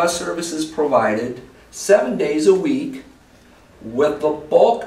bus service is provided 7 days a week, with the bulk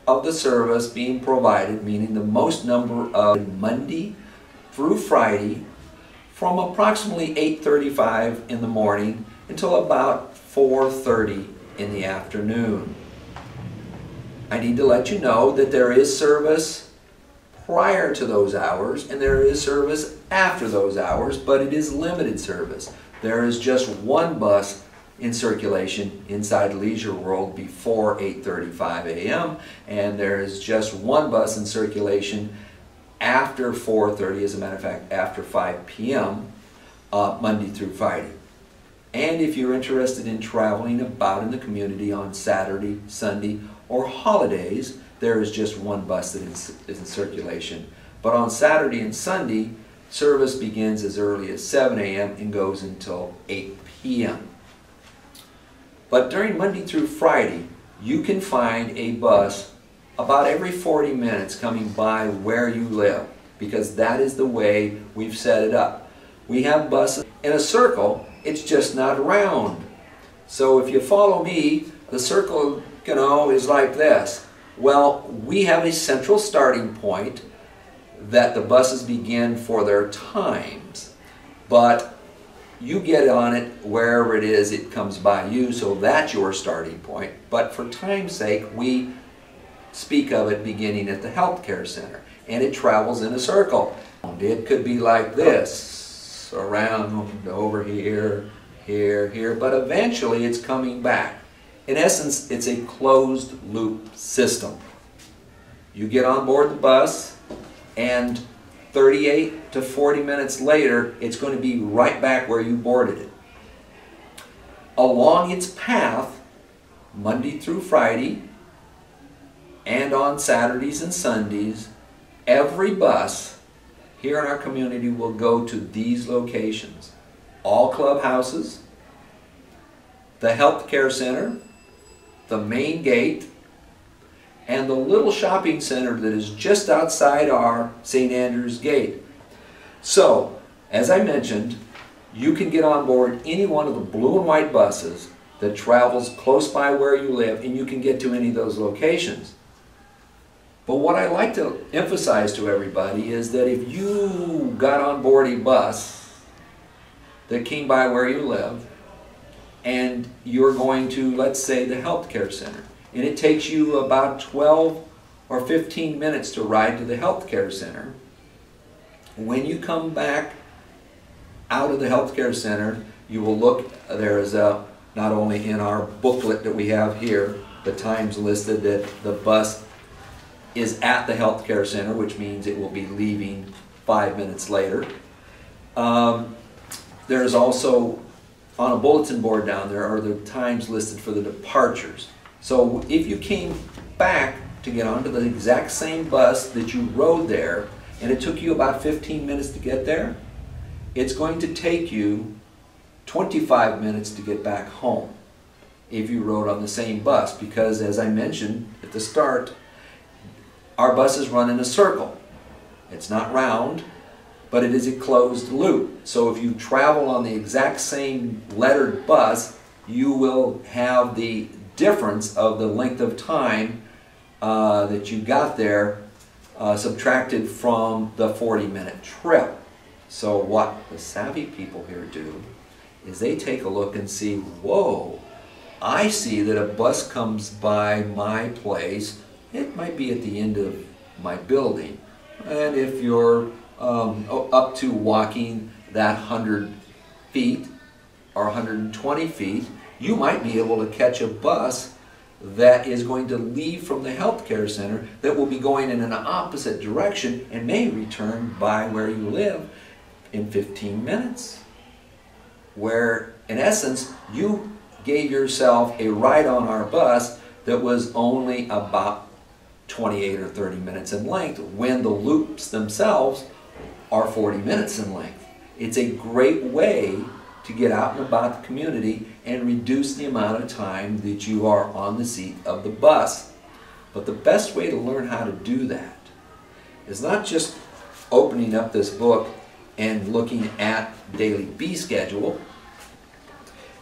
of the service being provided, meaning the most number of Monday through Friday, from approximately 8:35 in the morning until about 4:30 in the afternoon. I need to let you know that there is service prior to those hours and there is service after those hours, but it is limited service. There is just one bus in circulation inside Leisure World before 8:35 a.m. and there is just one bus in circulation after 4:30, as a matter of fact after 5 p.m. Monday through Friday. And if you're interested in traveling about in the community on Saturday, Sunday, or holidays, there is just one bus that is in circulation. But on Saturday and Sunday, service begins as early as 7 a.m. and goes until 8 p.m. But during Monday through Friday, you can find a bus about every 40 minutes coming by where you live, because that is the way we've set it up. We have buses in a circle, it's just not round. So if you follow me, the circle, is like this. Well, we have a central starting point that the buses begin for their times, but you get on it wherever it is it comes by you, so that's your starting point. But for time's sake, we speak of it beginning at the healthcare center, and it travels in a circle. It could be like this, around over here, here, but eventually it's coming back. In essence, it's a closed loop system. You get on board the bus, and 38 to 40 minutes later, it's going to be right back where you boarded it. Along its path, Monday through Friday, and on Saturdays and Sundays, every bus here in our community will go to these locations: all clubhouses, the health care center, the main gate, and the little shopping center that is just outside our St. Andrew's gate. So, as I mentioned, you can get on board any one of the blue and white buses that travels close by where you live, and you can get to any of those locations. But what I like to emphasize to everybody is that if you got on board a bus that came by where you live, and you're going to, let's say, the healthcare center, and it takes you about 12 or 15 minutes to ride to the healthcare center, when you come back out of the healthcare center, you will look, there is a, not only in our booklet that we have here, the times listed that the bus is at the healthcare center, which means it will be leaving 5 minutes later. There's also, on a bulletin board down there, are the times listed for the departures. So if you came back to get onto the exact same bus that you rode there, and it took you about 15 minutes to get there, it's going to take you 25 minutes to get back home if you rode on the same bus, because as I mentioned at the start, our buses run in a circle. It's not round, but it is a closed loop. So if you travel on the exact same lettered bus, you will have the difference of the length of time that you got there subtracted from the 40-minute trip. So what the savvy people here do is they take a look and see, whoa, I see that a bus comes by my place. It might be at the end of my building. And if you're up to walking that 100 feet or 120 feet, you might be able to catch a bus that is going to leave from the healthcare center that will be going in an opposite direction and may return by where you live in 15 minutes. Where, in essence, you gave yourself a ride on our bus that was only about 28 or 30 minutes in length, when the loops themselves are 40 minutes in length. It's a great way to get out and about the community and reduce the amount of time that you are on the seat of the bus. But the best way to learn how to do that is not just opening up this book and looking at daily B schedule.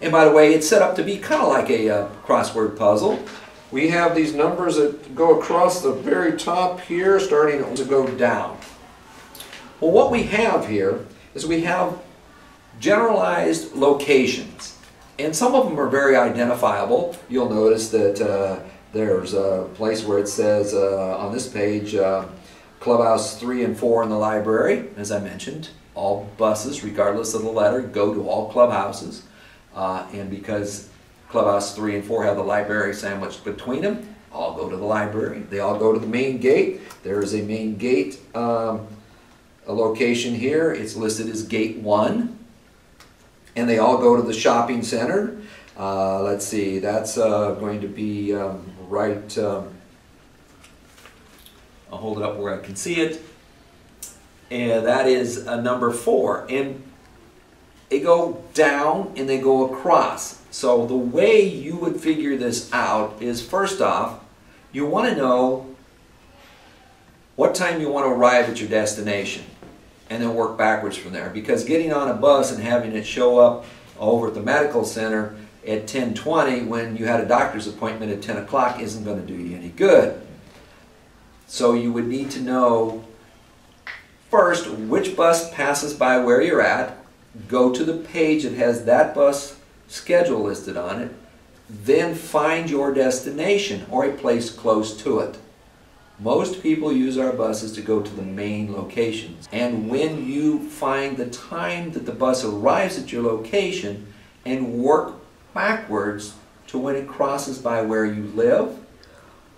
And by the way, it's set up to be kind of like a crossword puzzle. We have these numbers that go across the very top here, starting To go down. Well, what we have here is we have generalized locations. And some of them are very identifiable. You'll notice that there's a place where it says on this page, Clubhouse 3 and 4 in the library. As I mentioned, all buses, regardless of the letter, go to all clubhouses. And because Clubhouse 3 and 4 have the library sandwiched between them, all go to the library. They all go to the main gate. There is a main gate, a location here. It's listed as Gate 1. And they all go to the shopping center. Let's see, that's going to be right, I'll hold it up where I can see it. And that is number 4. And they go down and they go across. So the way you would figure this out is, first off, you want to know what time you want to arrive at your destination, and then work backwards from there. Because getting on a bus and having it show up over at the medical center at 10:20 when you had a doctor's appointment at 10 o'clock isn't going to do you any good. So you would need to know first which bus passes by where you're at, go to the page that has that bus schedule listed on it, then find your destination or a place close to it. Most people use our buses to go to the main locations. And when you find the time that the bus arrives at your location and work backwards to when it crosses by where you live,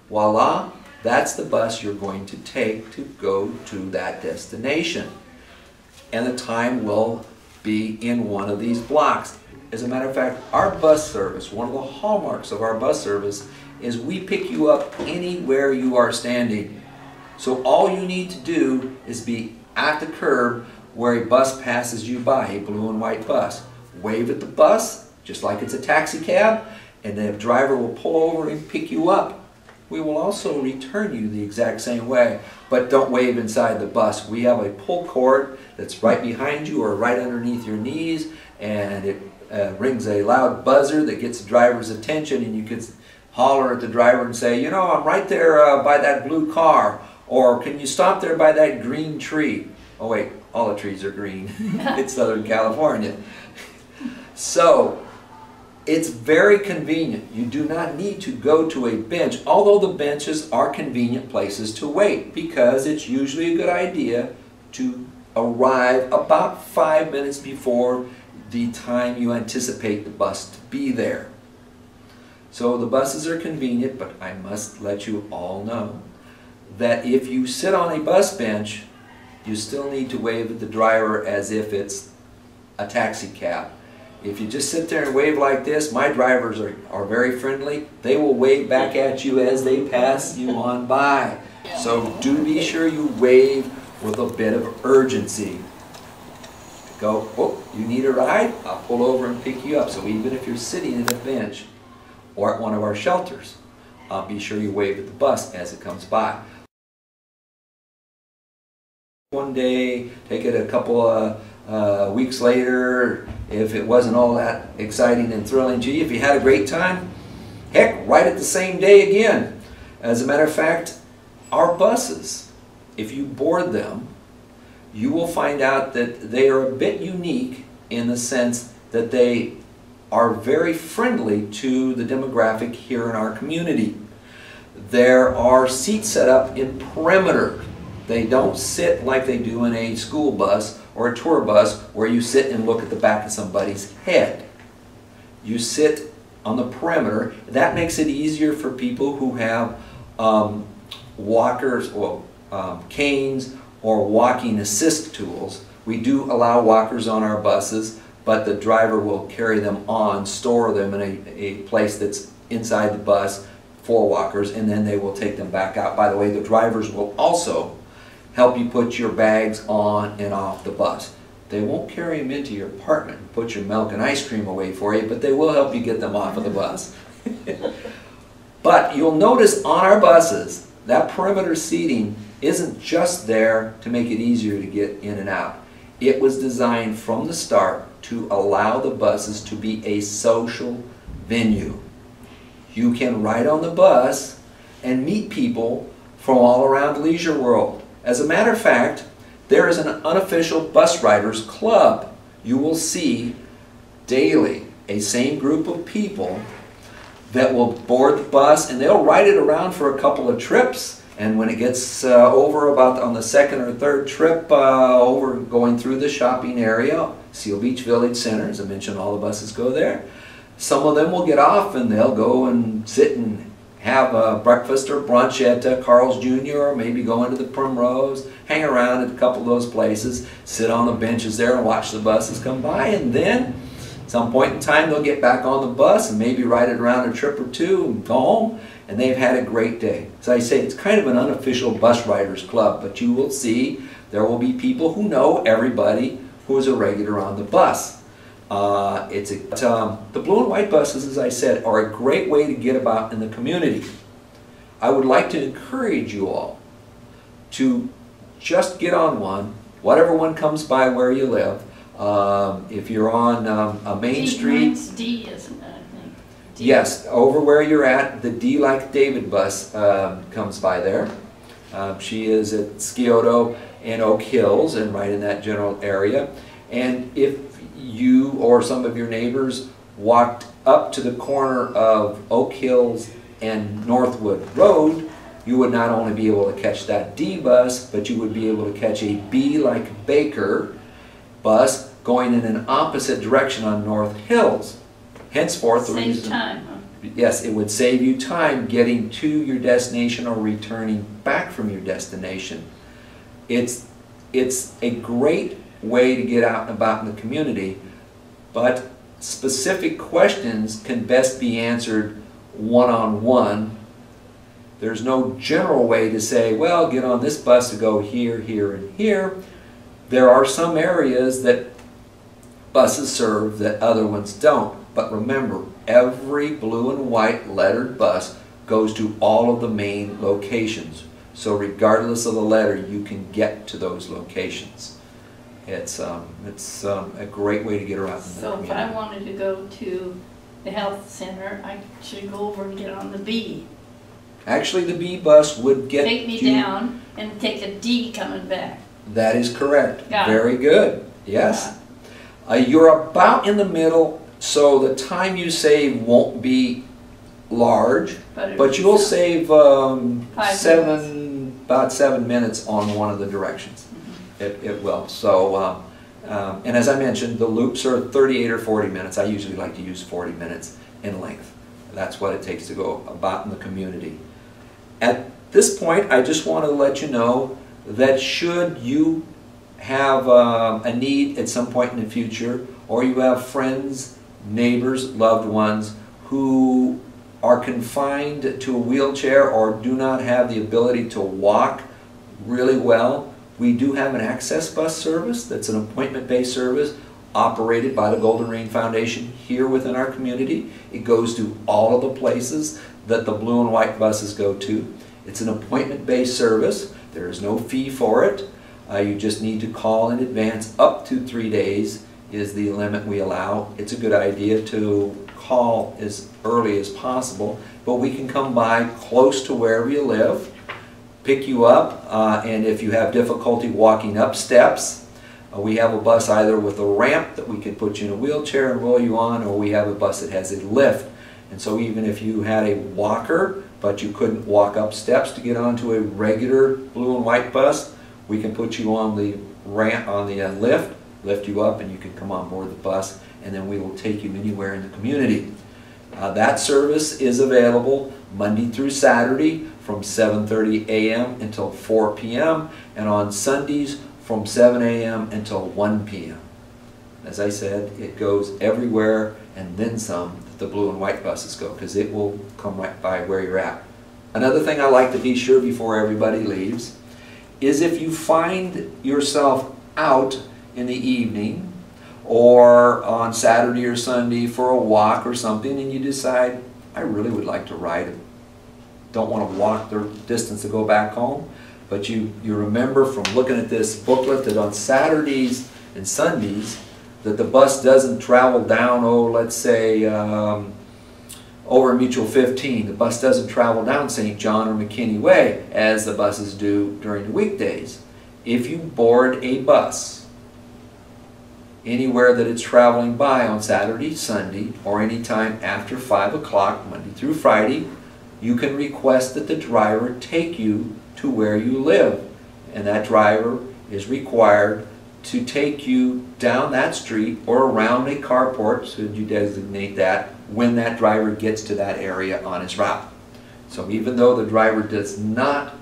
voila, that's the bus you're going to take to go to that destination. And the time will be in one of these blocks. As a matter of fact, our bus service, one of the hallmarks of our bus service, is we pick you up anywhere you are standing. So all you need to do is be at the curb where a bus passes you by, a blue and white bus. Wave at the bus, just like it's a taxi cab, and the driver will pull over and pick you up. We will also return you the exact same way, but don't wave inside the bus. We have a pull cord that's right behind you or right underneath your knees, and it rings a loud buzzer that gets the driver's attention, and you can holler at the driver and say, you know, I'm right there by that blue car, or can you stop there by that green tree? Oh wait, all the trees are green. It's Southern California. So it's very convenient. You do not need to go to a bench, although the benches are convenient places to wait, because it's usually a good idea to arrive about 5 minutes before the time you anticipate the bus to be there. So the buses are convenient, but I must let you all know that if you sit on a bus bench, you still need to wave at the driver as if it's a taxi cab. If you just sit there and wave like this, my drivers are very friendly. They will wave back at you as they pass you on by. So do be sure you wave with a bit of urgency. Go, oh, you need a ride? I'll pull over and pick you up. So even if you're sitting at a bench or at one of our shelters, be sure you wave at the bus as it comes by. One day, take it a couple of weeks later, if it wasn't all that exciting and thrilling to you, if you had a great time, heck, write it the same day again. As a matter of fact, our buses, if you board them, you will find out that they are a bit unique in the sense that they are very friendly to the demographic here in our community. There are seats set up in perimeter. They don't sit like they do in a school bus or a tour bus where you sit and look at the back of somebody's head. You sit on the perimeter. That makes it easier for people who have walkers or canes or walking assist tools. We do allow walkers on our buses, but the driver will carry them on, store them in a place that's inside the bus for walkers, and then they will take them back out. By the way, the drivers will also help you put your bags on and off the bus. They won't carry them into your apartment and put your milk and ice cream away for you, but they will help you get them off of the bus. But you'll notice on our buses, that perimeter seating isn't just there to make it easier to get in and out. It was designed from the start to allow the buses to be a social venue. You can ride on the bus and meet people from all around Leisure World. As a matter of fact, there is an unofficial bus riders club. You will see daily a same group of people that will board the bus, and they'll ride it around for a couple of trips, and when it gets over about on the second or third trip over going through the shopping area, Seal Beach Village Center, as I mentioned, all the buses go there. Some of them will get off and they'll go and sit and have a breakfast or brunch at Carl's Jr. or maybe go into the Primrose, hang around at a couple of those places, sit on the benches there and watch the buses come by, and then some point in time they'll get back on the bus and maybe ride it around a trip or two and go home, and they've had a great day. So I say it's kind of an unofficial bus riders club, but you will see there will be people who know everybody who is a regular on the bus. The blue and white buses, as I said, are a great way to get about in the community. I would like to encourage you all to just get on one, whatever one comes by where you live. If you're on a main street, D, isn't it? I think. D. Yes, over where you're at, the D like David bus comes by there. She is at Scioto and Oak Hills and right in that general area. And if you or some of your neighbors walked up to the corner of Oak Hills and Northwood Road, you would not only be able to catch that D bus, but you would be able to catch a B like Baker bus going in an opposite direction on North Hills. Henceforth, the reason, Same time, huh? yes, it would save you time getting to your destination or returning back from your destination. It's a great way to get out and about in the community, but specific questions can best be answered one-on-one. There's no general way to say, well, get on this bus to go here, here, and here. There are some areas that buses serve that other ones don't. But remember, every blue and white lettered bus goes to all of the main locations. So regardless of the letter, you can get to those locations. It's a great way to get around in the So community. if I wanted to go to the health center, I should go over and get on the B. Actually, the B bus would get Take me you, down and take a D coming back. That is correct. Got it. Very good. Yes. You're about in the middle, so the time you save won't be large, but you'll save about 7 minutes on one of the directions. It will. So, and as I mentioned, the loops are 38 or 40 minutes. I usually like to use 40 minutes in length. That's what it takes to go about in the community. At this point, I just want to let you know that should you have a need at some point in the future, or you have friends, neighbors, loved ones who are confined to a wheelchair or do not have the ability to walk really well, we do have an access bus service that's an appointment-based service operated by the Golden Rain Foundation here within our community. It goes to all of the places that the blue and white buses go to. It's an appointment-based service. There is no fee for it. You just need to call in advance. Up to 3 days is the limit we allow. It's a good idea to call as early as possible, but we can come by close to wherever you live, pick you up, and if you have difficulty walking up steps, we have a bus either with a ramp that we can put you in a wheelchair and roll you on, or we have a bus that has a lift. And so even if you had a walker, but you couldn't walk up steps to get onto a regular blue and white bus, we can put you on the ramp, on the lift you up, and you can come on board the bus, and then we will take you anywhere in the community. That service is available Monday through Saturday from 7:30 a.m. until 4 p.m. and on Sundays from 7 a.m. until 1 p.m. As I said, it goes everywhere and then some that the blue and white buses go, because it will come right by where you're at. Another thing I like to be sure before everybody leaves is if you find yourself out in the evening or on Saturday or Sunday for a walk or something, and you decide, I really would like to ride it. Don't want to walk the distance to go back home, but you remember from looking at this booklet that on Saturdays and Sundays that the bus doesn't travel down, oh, let's say, over Mutual 15. The bus doesn't travel down St. John or McKinney Way as the buses do during the weekdays. If you board a bus anywhere that it's traveling by on Saturday, Sunday, or any time after 5 o'clock, Monday through Friday, you can request that the driver take you to where you live. And that driver is required to take you down that street or around a carport, so you designate that, when that driver gets to that area on his route. So even though the driver does not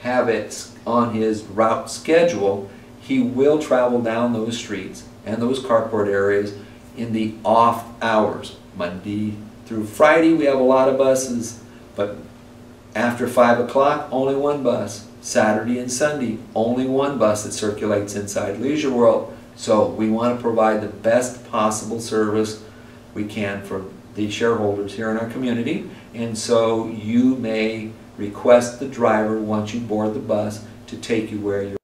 have it on his route schedule, he will travel down those streets and those carport areas in the off hours. Monday through Friday we have a lot of buses, but after 5 o'clock only one bus. Saturday and Sunday only one bus that circulates inside Leisure World. So we want to provide the best possible service we can for the shareholders here in our community, and so you may request the driver once you board the bus to take you where you're